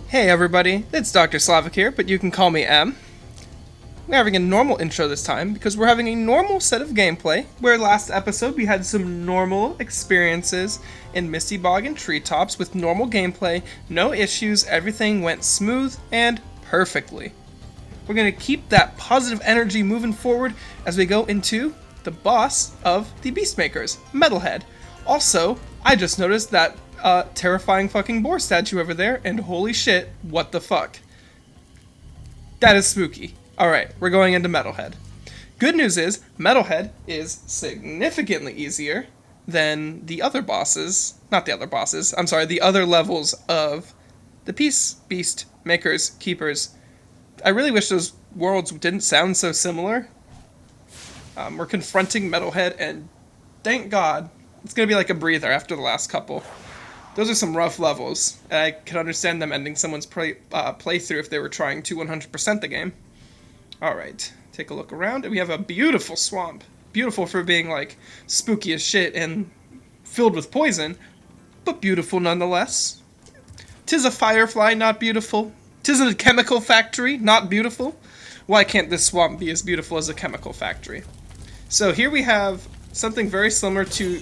Hey everybody, it's Dr. Slavic here, but you can call me M. We're having a normal intro this time because we're having a normal set of gameplay, where last episode we had some normal experiences in Misty Bog and Treetops with normal gameplay, no issues, everything went smooth and perfectly. We're going to keep that positive energy moving forward as we go into the boss of the Beastmakers, Metalhead. Also, I just noticed that terrifying fucking boar statue over there, and holy shit, what the fuck. That is spooky. Alright, we're going into Metalhead. Good news is, Metalhead is significantly easier than the other bosses, the other levels of the Beast Makers, Keepers. I really wish those worlds didn't sound so similar. We're confronting Metalhead, and thank God, it's gonna be like a breather after the last couple. Those are some rough levels, and I can understand them ending someone's playthrough if they were trying to 100% the game. Alright, take a look around, and we have a beautiful swamp. Beautiful for being, like, spooky as shit and filled with poison, but beautiful nonetheless. 'Tis a firefly, not beautiful. 'Tis a chemical factory, not beautiful. Why can't this swamp be as beautiful as a chemical factory? So here we have something very similar to...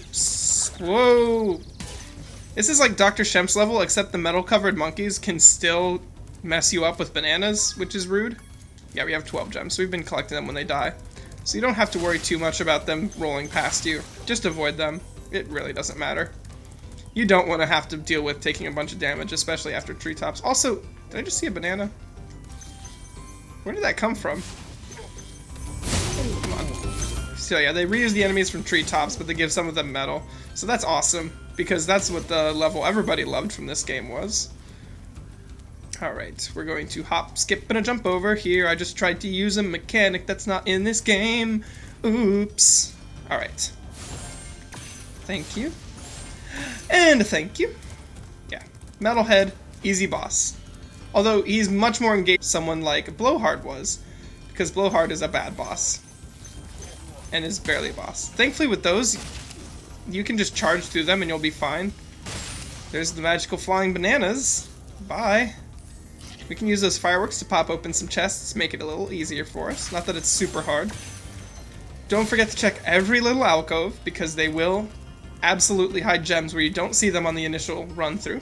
Whoa! This is like Dr. Shemp's level, except the metal-covered monkeys can still mess you up with bananas, which is rude. Yeah, we have 12 gems, so we've been collecting them when they die. So you don't have to worry too much about them rolling past you. Just avoid them. It really doesn't matter. You don't want to have to deal with taking a bunch of damage, especially after Treetops. Also, did I just see a banana? Where did that come from? Come on. So yeah, they reuse the enemies from Treetops, but they give some of them metal. So that's awesome, because that's what the level everybody loved from this game was. Alright, we're going to hop, skip, and a jump over here. I just tried to use a mechanic that's not in this game. Oops. Alright. Thank you. And thank you. Yeah. Metalhead, easy boss. Although he's much more engaged than someone like Blowhard was, because Blowhard is a bad boss. And is barely a boss. Thankfully with those, you can just charge through them and you'll be fine. There's the magical flying bananas. Bye. We can use those fireworks to pop open some chests, make it a little easier for us. Not that it's super hard. Don't forget to check every little alcove, because they will absolutely hide gems where you don't see them on the initial run through.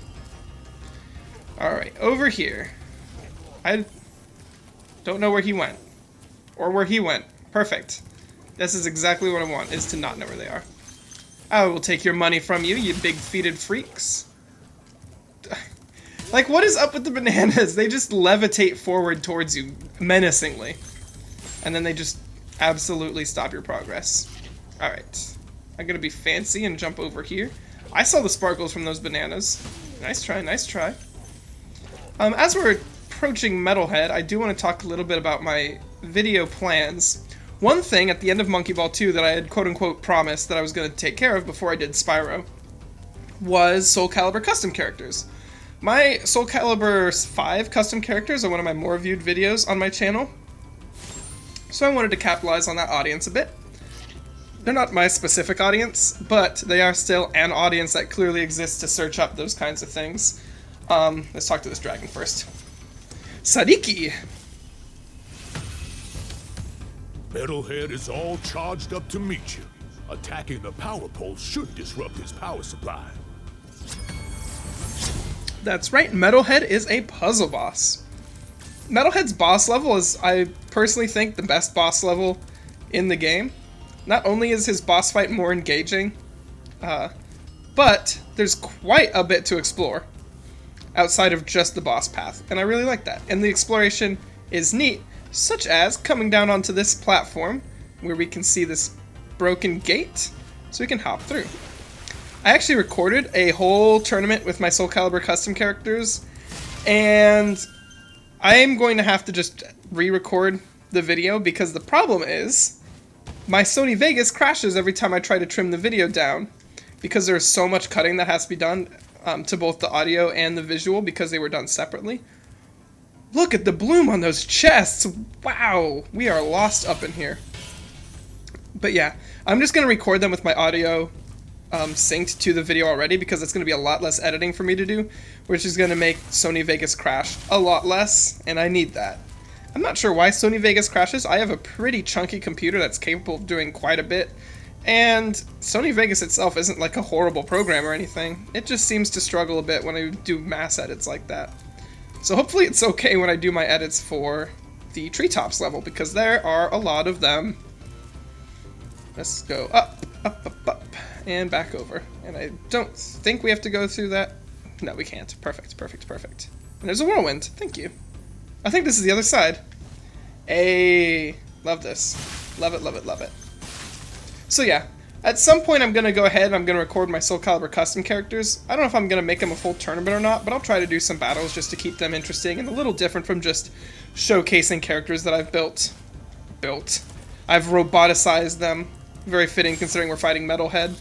Alright, over here. I don't know where he went. Or where he went. Perfect. This is exactly what I want, is to not know where they are. I will take your money from you, you big-feeted freaks. Like, what is up with the bananas? They just levitate forward towards you, menacingly. And then they just absolutely stop your progress. Alright. I'm gonna be fancy and jump over here. I saw the sparkles from those bananas. Nice try, nice try. As we're approaching Metalhead, I do want to talk a little bit about my video plans. One thing at the end of Monkey Ball 2 that I had quote-unquote promised that I was going to take care of before I did Spyro was Soul Calibur custom characters. My Soul Calibur 5 custom characters are one of my more viewed videos on my channel, so I wanted to capitalize on that audience a bit. They're not my specific audience, but they are still an audience that clearly exists to search up those kinds of things. Let's talk to this dragon first. Sadiki! Metalhead is all charged up to meet you. Attacking the power pole should disrupt his power supply. That's right, Metalhead is a puzzle boss. Metalhead's boss level is, I personally think, the best boss level in the game. Not only is his boss fight more engaging, but there's quite a bit to explore outside of just the boss path, and I really like that. And the exploration is neat, such as coming down onto this platform where we can see this broken gate, so we can hop through. I actually recorded a whole tournament with my Soul Calibur custom characters, and I'm going to have to just re-record the video because the problem is my Sony Vegas crashes every time I try to trim the video down because there's so much cutting that has to be done to both the audio and the visual because they were done separately. Look at the bloom on those chests! Wow! We are lost up in here. But yeah, I'm just going to record them with my audio synced to the video already because it's going to be a lot less editing for me to do, which is going to make Sony Vegas crash a lot less, and I need that. I'm not sure why Sony Vegas crashes. I have a pretty chunky computer that's capable of doing quite a bit, and Sony Vegas itself isn't like a horrible program or anything. It just seems to struggle a bit when I do mass edits like that. So hopefully it's okay when I do my edits for the treetops level, because there are a lot of them. Let's go up, up, up, up, and back over. And I don't think we have to go through that. No, we can't. Perfect, perfect, perfect. And there's a whirlwind. Thank you. I think this is the other side. Hey, love this. Love it, love it, love it. So yeah, at some point I'm going to go ahead and I'm going to record my Soul Calibur custom characters. I don't know if I'm going to make them a full tournament or not, but I'll try to do some battles just to keep them interesting and a little different from just showcasing characters that I've built. I've roboticized them. Very fitting considering we're fighting Metalhead.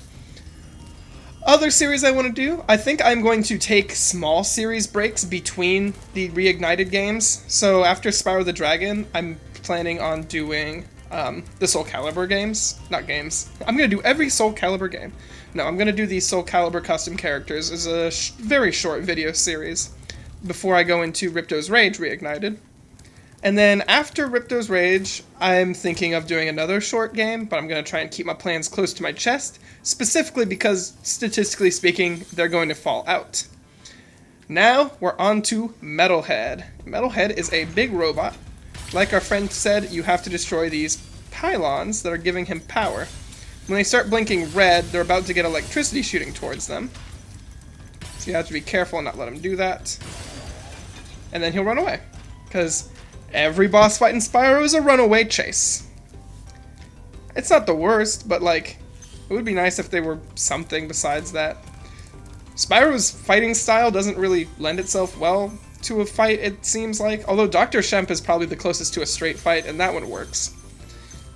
Other series I want to do, I think I'm going to take small series breaks between the Reignited games. So after Spyro the Dragon, I'm planning on doing the Soul Calibur games. Not games. I'm going to do every Soul Calibur game. No, I'm going to do these Soul Calibur custom characters as a very short video series before I go into Ripto's Rage Reignited. And then after Ripto's Rage, I'm thinking of doing another short game, but I'm going to try and keep my plans close to my chest, specifically because, statistically speaking, they're going to fall out. Now, we're on to Metalhead. Metalhead is a big robot. Like our friend said, you have to destroy these pylons that are giving him power. When they start blinking red, they're about to get electricity shooting towards them. So you have to be careful and not let him do that. And then he'll run away, because every boss fight in Spyro is a runaway chase. It's not the worst, but like, it would be nice if they were something besides that. Spyro's fighting style doesn't really lend itself well to a fight, it seems like. Although Dr. Shemp is probably the closest to a straight fight, and that one works.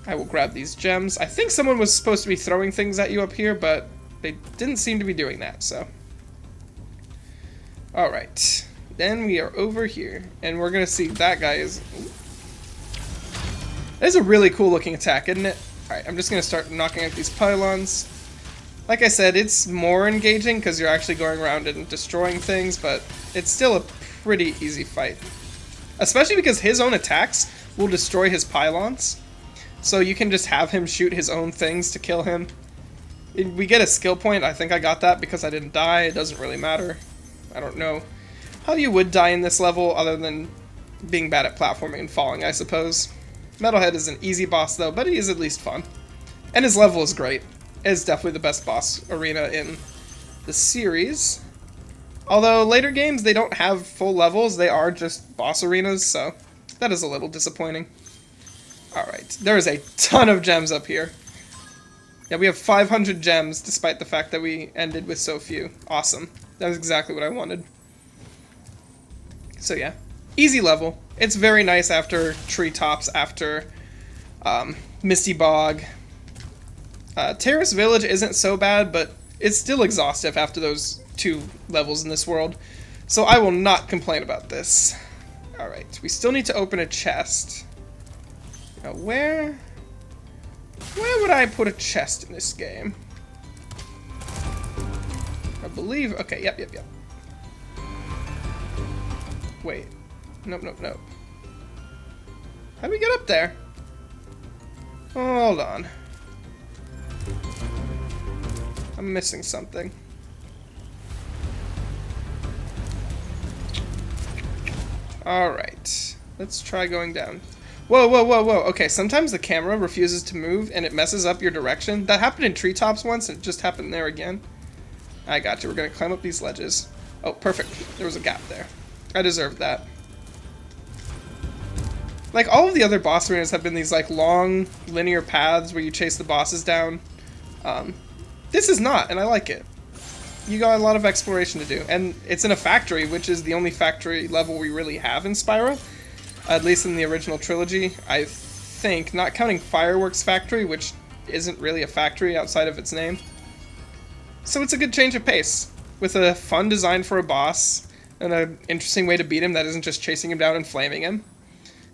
I will grab these gems. I think someone was supposed to be throwing things at you up here, but they didn't seem to be doing that, so. Alright. Then we are over here, and we're gonna see that guy is... That is a really cool looking attack, isn't it? Alright, I'm just gonna start knocking out these pylons. Like I said, it's more engaging because you're actually going around and destroying things, but it's still a pretty easy fight. Especially because his own attacks will destroy his pylons. So you can just have him shoot his own things to kill him. We get a skill point. I think I got that because I didn't die. It doesn't really matter. I don't know how you would die in this level other than being bad at platforming and falling, I suppose. Metalhead is an easy boss though, but he is at least fun. And his level is great. It is definitely the best boss arena in the series. Although later games, they don't have full levels, they are just boss arenas, so that is a little disappointing. Alright, there is a ton of gems up here. Yeah, we have 500 gems, despite the fact that we ended with so few. Awesome. That was exactly what I wanted. So yeah, easy level. It's very nice after Treetops, after Misty Bog. Terrace Village isn't so bad, but it's still exhaustive after those 2 levels in this world. So I will not complain about this. Alright, we still need to open a chest. Now where would I put a chest in this game? I believe, okay, yep. Wait, nope. How do we get up there? Hold on. I'm missing something. Alright, let's try going down. Whoa. Okay, sometimes the camera refuses to move and it messes up your direction. That happened in Treetops once and it just happened there again. I got you. We're going to climb up these ledges. Oh, perfect. There was a gap there. I deserved that. Like, all of the other boss arenas have been these, like, long, linear paths where you chase the bosses down. This is not, and I like it. You got a lot of exploration to do. And it's in a factory, which is the only factory level we really have in Spyro. At least in the original trilogy, I think. Not counting Fireworks Factory, which isn't really a factory outside of its name. So it's a good change of pace, with a fun design for a boss, and an interesting way to beat him that isn't just chasing him down and flaming him.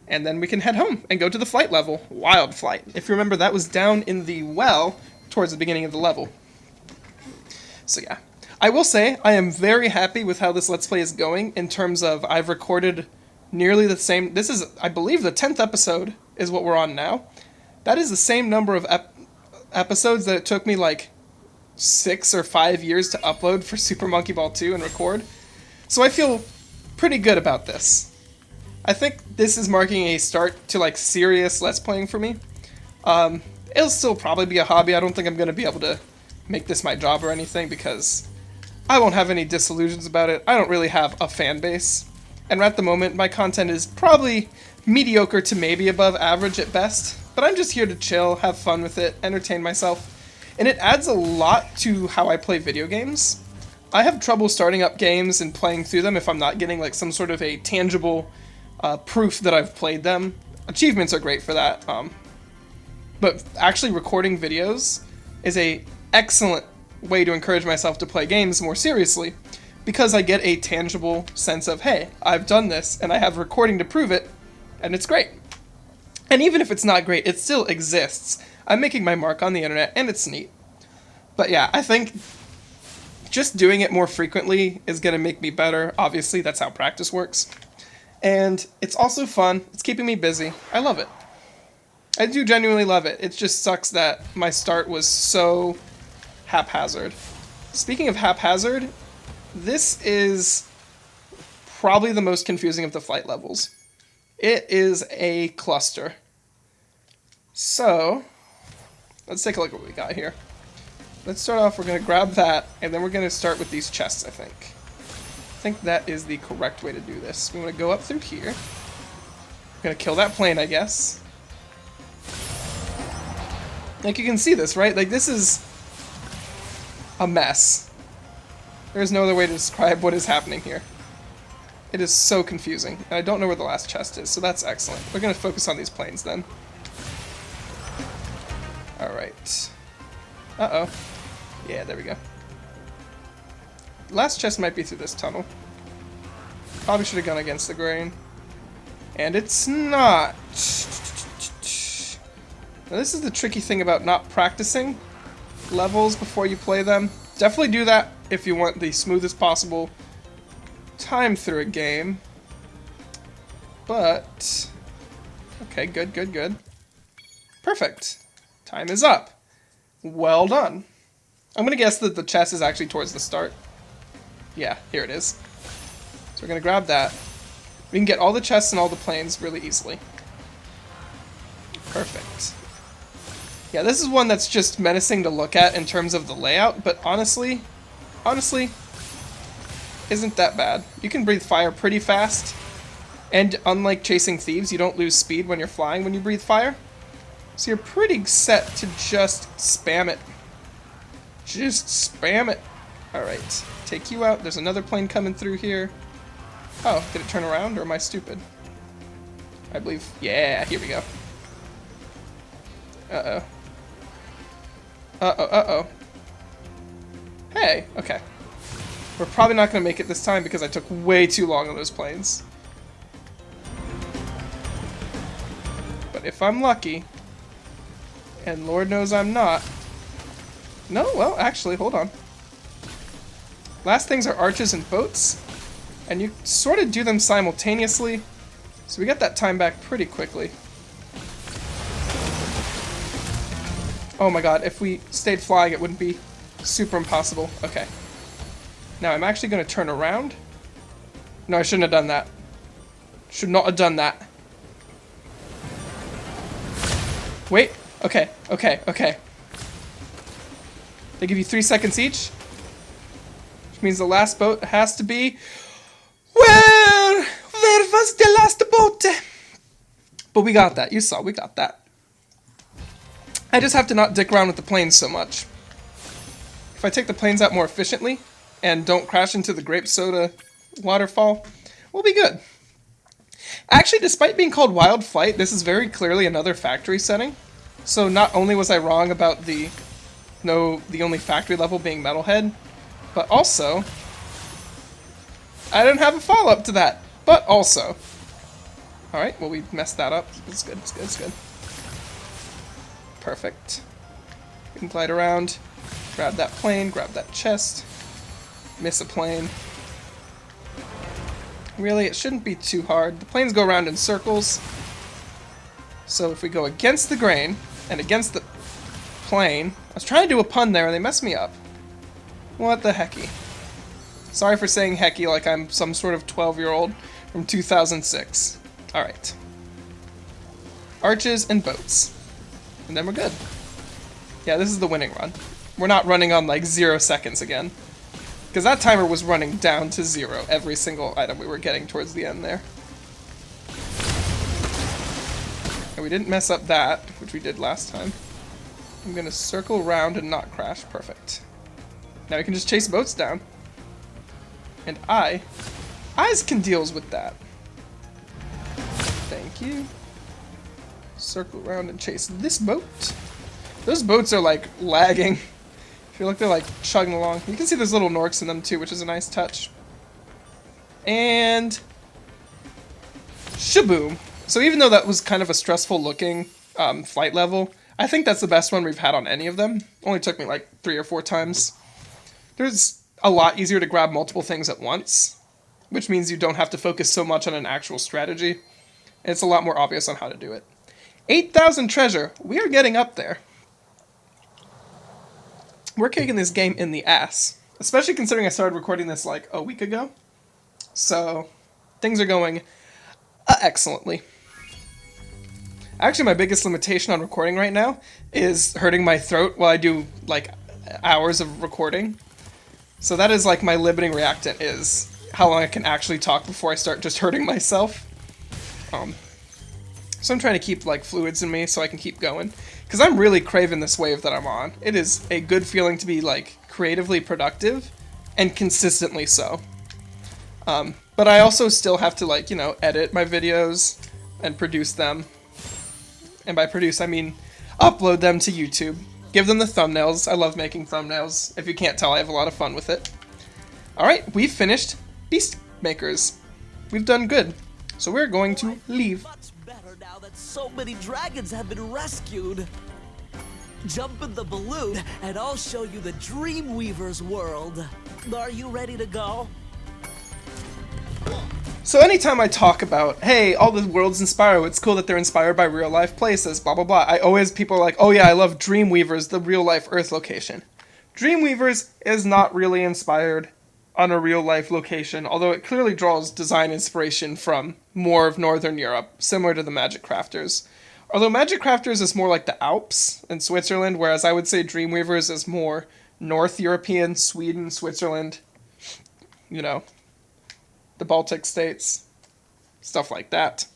And then we can head home and go to the flight level, Wild Flight. If you remember, that was down in the well towards the beginning of the level. So yeah. I will say, I am very happy with how this Let's Play is going in terms of I've recorded nearly the same... This is, I believe, the 10th episode is what we're on now. That is the same number of episodes that it took me, like, 6 or 5 years to upload for Super Monkey Ball 2 and record. So I feel pretty good about this. I think this is marking a start to, like, serious Let's Playing for me. It'll still probably be a hobby. I don't think I'm going to be able to make this my job or anything because I won't have any disillusions about it. I don't really have a fan base. And at the moment, my content is probably mediocre to maybe above average at best. But I'm just here to chill, have fun with it, entertain myself. And it adds a lot to how I play video games. I have trouble starting up games and playing through them if I'm not getting like some sort of a tangible proof that I've played them. Achievements are great for that. But actually recording videos is a excellent way to encourage myself to play games more seriously because I get a tangible sense of, hey, I've done this and I have recording to prove it, and it's great. And even if it's not great, it still exists. I'm making my mark on the internet, and it's neat. But yeah, I think just doing it more frequently is going to make me better. Obviously, that's how practice works. And it's also fun. It's keeping me busy. I love it. I do genuinely love it. It just sucks that my start was so haphazard. Speaking of haphazard, this is probably the most confusing of the flight levels. It is a cluster. So, let's take a look at what we got here. Let's start off, we're going to grab that, and then we're going to start with these chests, I think. I think that is the correct way to do this. We want to go up through here. We're going to kill that plane, I guess. Like, you can see this, right? Like, this is a mess. There's no other way to describe what is happening here. It is so confusing, and I don't know where the last chest is, so that's excellent. We're going to focus on these planes, then. Alright. Uh-oh. Yeah, there we go. Last chest might be through this tunnel. Probably should have gone against the grain. And it's not. Now, this is the tricky thing about not practicing levels before you play them. Definitely do that if you want the smoothest possible time through a game. But... okay, good, good, good. Perfect. Time is up. Well done. I'm gonna guess that the chest is actually towards the start. Yeah, here it is. So we're gonna grab that. We can get all the chests and all the planes really easily. Perfect. Yeah, this is one that's just menacing to look at in terms of the layout, but honestly, isn't that bad. You can breathe fire pretty fast, and unlike chasing thieves, you don't lose speed when you're flying when you breathe fire. So you're pretty set to just spam it. Just spam it. Alright, take you out. There's another plane coming through here. Oh, did it turn around, or am I stupid? I believe... yeah, here we go. Uh-oh. Uh-oh, uh-oh. Hey, okay. We're probably not going to make it this time because I took way too long on those planes. But if I'm lucky, and Lord knows I'm not... no, well, actually, hold on. Last things are arches and boats, and you sort of do them simultaneously, so we got that time back pretty quickly. Oh my god, if we stayed flying, it wouldn't be super impossible. Okay. Now, I'm actually going to turn around. No, I shouldn't have done that. Should not have done that. Wait. Okay, okay, okay. They give you 3 seconds each. Which means the last boat has to be... where was the last boat? But we got that. You saw, we got that. I just have to not dick around with the planes so much. If I take the planes out more efficiently and don't crash into the grape soda waterfall, we'll be good. Actually, despite being called Wild Flight, this is very clearly another factory setting. So not only was I wrong about the only factory level being Metalhead, but also I didn't have a follow-up to that. But also, all right, well, we messed that up. It's good. It's good. It's good. Perfect. We can glide around. Grab that plane, grab that chest. Miss a plane. Really, it shouldn't be too hard. The planes go around in circles. So if we go against the grain and against the plane... I was trying to do a pun there and they messed me up. What the hecky? Sorry for saying hecky like I'm some sort of 12-year-old from 2006. Alright. Arches and boats. And then we're good. Yeah, this is the winning run. We're not running on like 0 seconds again. Because that timer was running down to 0 every single item we were getting towards the end there. And we didn't mess up that, which we did last time. I'm going to circle around and not crash. Perfect. Now we can just chase boats down. And eyes can deal with that. Thank you. Circle around and chase this boat. Those boats are like lagging. I feel like they're like chugging along. You can see there's little norks in them too, which is a nice touch. And shaboom. So even though that was kind of a stressful looking flight level, I think that's the best one we've had on any of them. Only took me like 3 or 4 times. There's a lot easier to grab multiple things at once, which means you don't have to focus so much on an actual strategy. And it's a lot more obvious on how to do it. 8,000 treasure. We are getting up there. We're kicking this game in the ass. Especially considering I started recording this like a week ago. So, things are going excellently. Actually, my biggest limitation on recording right now is hurting my throat while I do like hours of recording. So that is like my limiting reactant, is how long I can actually talk before I start just hurting myself. So I'm trying to keep like fluids in me so I can keep going. Because I'm really craving this wave that I'm on. It is a good feeling to be like creatively productive and consistently so. But I also still have to like, you know, edit my videos and produce them. And by produce, I mean upload them to YouTube. Give them the thumbnails. I love making thumbnails. If you can't tell, I have a lot of fun with it. Alright, we've finished Beast Makers. We've done good. So we're going to leave. Much better now that so many dragons have been rescued. Jump in the balloon and I'll show you the Dreamweaver's world. Are you ready to go? So anytime I talk about, hey, all the worlds in Spyro, it's cool that they're inspired by real life places, blah blah blah, people are like, oh yeah, I love Dreamweavers, the real life Earth location. Dreamweavers is not really inspired on a real life location, although it clearly draws design inspiration from more of Northern Europe, similar to the Magic Crafters. Although Magic Crafters is more like the Alps in Switzerland, whereas I would say Dreamweavers is more North European, Sweden, Switzerland, you know, the Baltic states, stuff like that.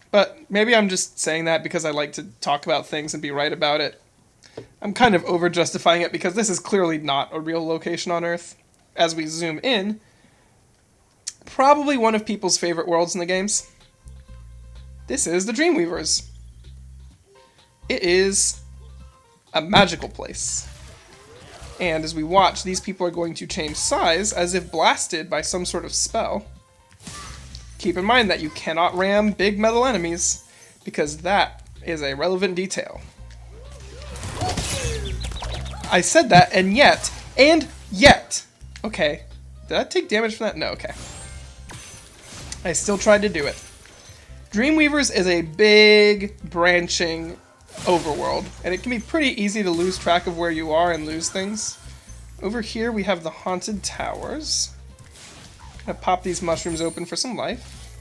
But maybe I'm just saying that because I like to talk about things and be right about it. I'm kind of over-justifying it because this is clearly not a real location on Earth. As we zoom in, probably one of people's favorite worlds in the games. This is the Dreamweavers. It is a magical place. And as we watch, these people are going to change size as if blasted by some sort of spell. Keep in mind that you cannot ram big metal enemies, because that is a relevant detail. I said that, and yet. Okay. Did I take damage from that? No, okay. I still tried to do it. Dreamweavers is a big, branching overworld, and it can be pretty easy to lose track of where you are and lose things. Over here we have the haunted towers. Gonna pop these mushrooms open for some life.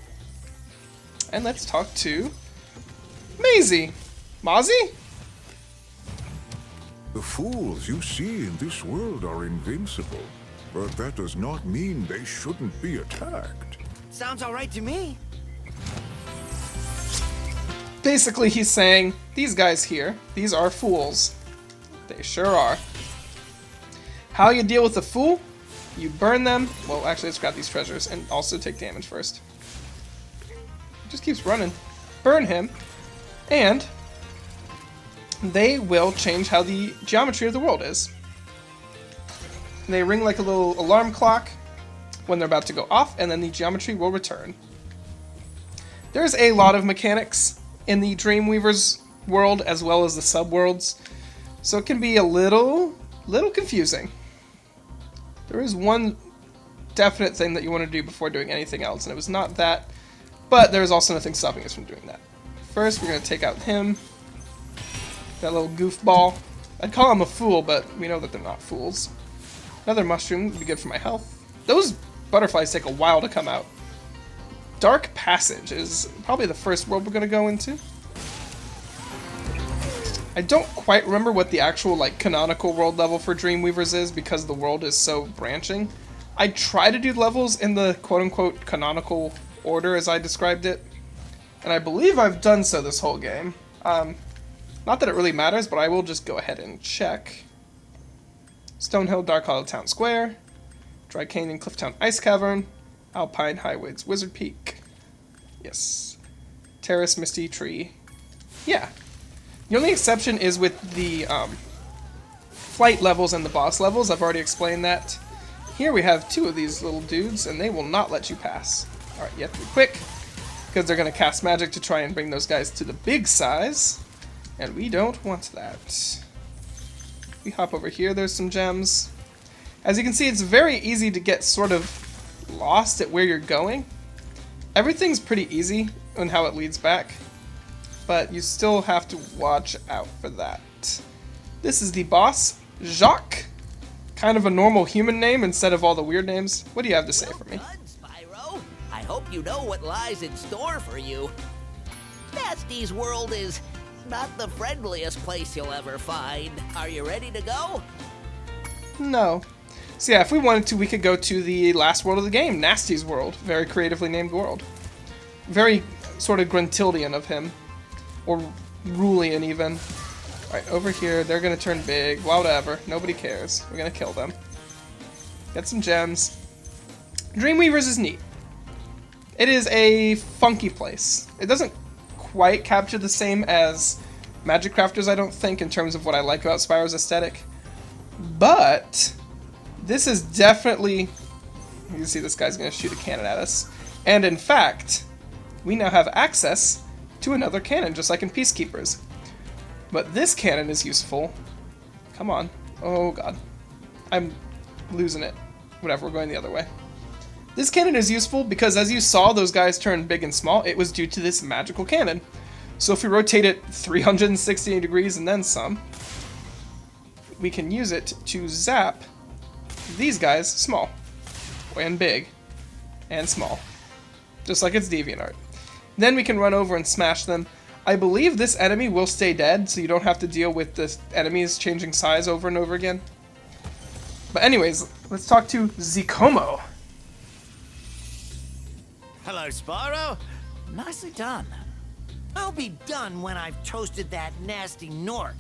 And let's talk to Maisie. Mozzie? The fools you see in this world are invincible, but that does not mean they shouldn't be attacked. Sounds alright to me. Basically, he's saying, these guys here, these are fools. They sure are. How you deal with a fool? You burn them. Well, actually, let's grab these treasures and also take damage first. He just keeps running. Burn him. And they will change how the geometry of the world is. They ring like a little alarm clock when they're about to go off, and then the geometry will return. There's a lot of mechanics in the Dreamweavers world, as well as the subworlds. So it can be a little confusing. There is one definite thing that you want to do before doing anything else, and it was not that, but there is also nothing stopping us from doing that. First, we're going to take out him. That little goofball. I'd call him a fool, but we know that they're not fools. Another mushroom would be good for my health. Those butterflies take a while to come out. Dark Passage is probably the first world we're going to go into. I don't quite remember what the actual like canonical world level for Dreamweavers is because the world is so branching. I try to do levels in the quote-unquote canonical order as I described it, and I believe I've done so this whole game. Not that it really matters, but I will just go ahead and check. Stonehill Dark Hollow Town Square, Dry Canyon Clifftown Ice Cavern, Alpine Highwoods Wizard Peak. Yes. Terrace Misty Tree. Yeah. The only exception is with the flight levels and the boss levels. I've already explained that. Here we have two of these little dudes, and they will not let you pass. Alright, you have to be quick, because they're going to cast magic to try and bring those guys to the big size, and we don't want that. We hop over here, there's some gems. As you can see, it's very easy to get sort of lost at where you're going. Everything's pretty easy on how it leads back, but you still have to watch out for that. This is the boss, Jacques. Kind of a normal human name instead of all the weird names. What do you have to say for me? Well done, Spyro. I hope you know what lies in store for you. Nasty's world is not the friendliest place you'll ever find. Are you ready to go? No. So yeah, if we wanted to, we could go to the last world of the game, Nasty's world. Very creatively named world. Very sort of Gruntildian of him. Or Rulian even. Alright, over here, they're gonna turn big, whatever, nobody cares. We're gonna kill them. Get some gems. Dreamweavers is neat. It is a funky place. It doesn't quite capture the same as Magic Crafters, I don't think, in terms of what I like about Spyro's aesthetic. But this is definitely... You can see this guy's gonna shoot a cannon at us. And in fact, we now have access to another cannon, just like in Peacekeepers. But this cannon is useful. Come on. Oh god. I'm losing it. Whatever, we're going the other way. This cannon is useful because as you saw those guys turn big and small, it was due to this magical cannon. So if we rotate it 360 degrees and then some, we can use it to zap these guys small. And big. And small. Just like it's DeviantArt. Then we can run over and smash them. I believe this enemy will stay dead, so you don't have to deal with the enemies changing size over and over again. But anyways, let's talk to Zikomo. Hello, Spyro. Nicely done. I'll be done when I've toasted that nasty Nork.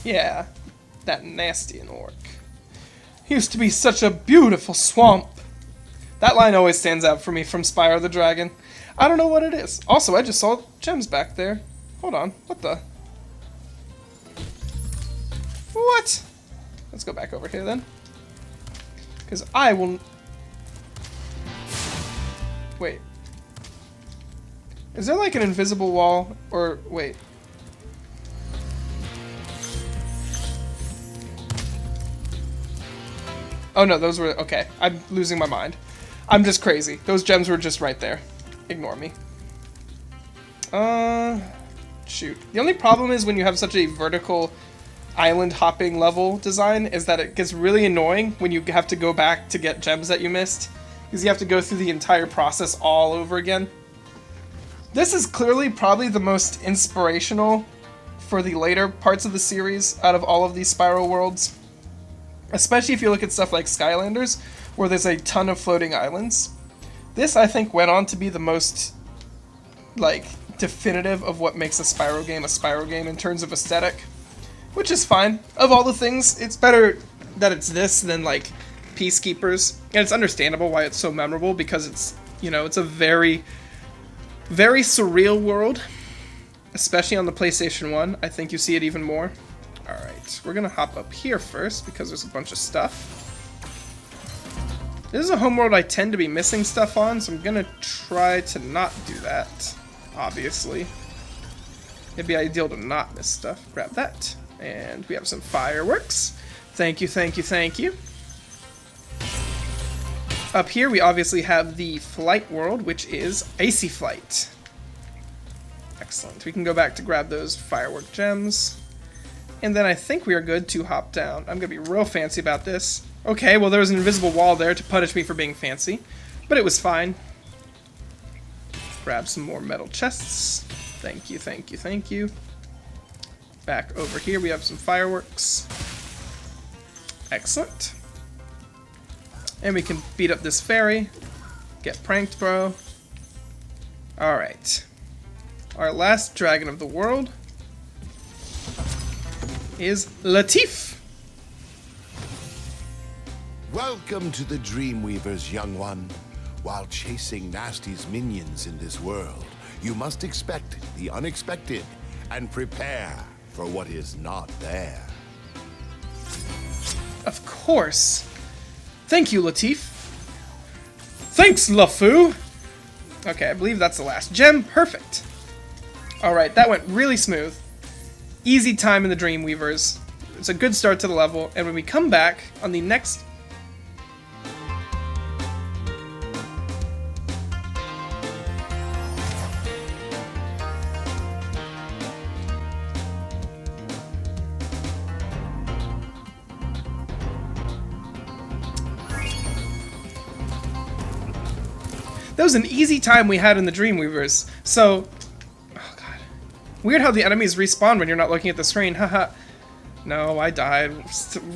Yeah, that nasty Nork. He used to be such a beautiful swamp. That line always stands out for me from Spyro the Dragon. I don't know what it is. Also, I just saw gems back there. Hold on. What the? What? Let's go back over here then. Because I will... Wait. Is there like an invisible wall? Or, wait. Oh no, those were... Okay, I'm losing my mind. I'm just crazy. Those gems were just right there. Ignore me. Shoot. The only problem is when you have such a vertical island hopping level design is that it gets really annoying when you have to go back to get gems that you missed. Because you have to go through the entire process all over again. This is clearly probably the most inspirational for the later parts of the series out of all of these Spyro worlds. Especially if you look at stuff like Skylanders, where there's a ton of floating islands. This, I think, went on to be the most, like, definitive of what makes a Spyro game in terms of aesthetic. Which is fine. Of all the things, it's better that it's this than, like, Peacekeepers. And it's understandable why it's so memorable, because it's, you know, it's a very, very surreal world. Especially on the PlayStation 1. I think you see it even more. Alright, we're gonna hop up here first, because there's a bunch of stuff. This is a homeworld I tend to be missing stuff on, so I'm gonna try to not do that, obviously. It'd be ideal to not miss stuff. Grab that. And we have some fireworks. Thank you, thank you, thank you. Up here, we obviously have the flight world, which is Icy Flight. Excellent. We can go back to grab those firework gems. And then I think we are good to hop down. I'm going to be real fancy about this. Okay, well, there was an invisible wall there to punish me for being fancy. But it was fine. Grab some more metal chests. Thank you, thank you, thank you. Back over here, we have some fireworks. Excellent. And we can beat up this fairy. Get pranked, bro. Alright. Our last dragon of the world is Latif. Welcome to the Dreamweavers, young one. While chasing Nasty's minions in this world, you must expect the unexpected and prepare for what is not there. Of course. Thank you, Latif. Thanks, LaFou. Okay, I believe that's the last gem. Perfect. Alright, that went really smooth. Easy time in the Dreamweavers. It's a good start to the level, and when we come back on the next... That was an easy time we had in the Dreamweavers. So, oh god. Weird how the enemies respawn when you're not looking at the screen. Haha. No, I died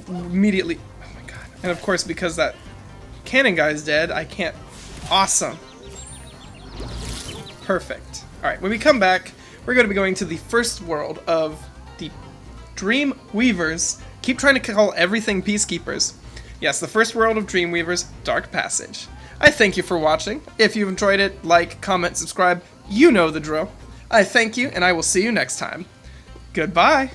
immediately. Oh my god. And of course, because that cannon guy's dead, I can't. Awesome. Perfect. Alright, when we come back, we're going to be going to the first world of the Dreamweavers. Keep trying to call everything Peacekeepers. Yes, the first world of Dreamweavers, Dark Passage. I thank you for watching. If you've enjoyed it, like, comment, subscribe. You know the drill. I thank you, and I will see you next time. Goodbye.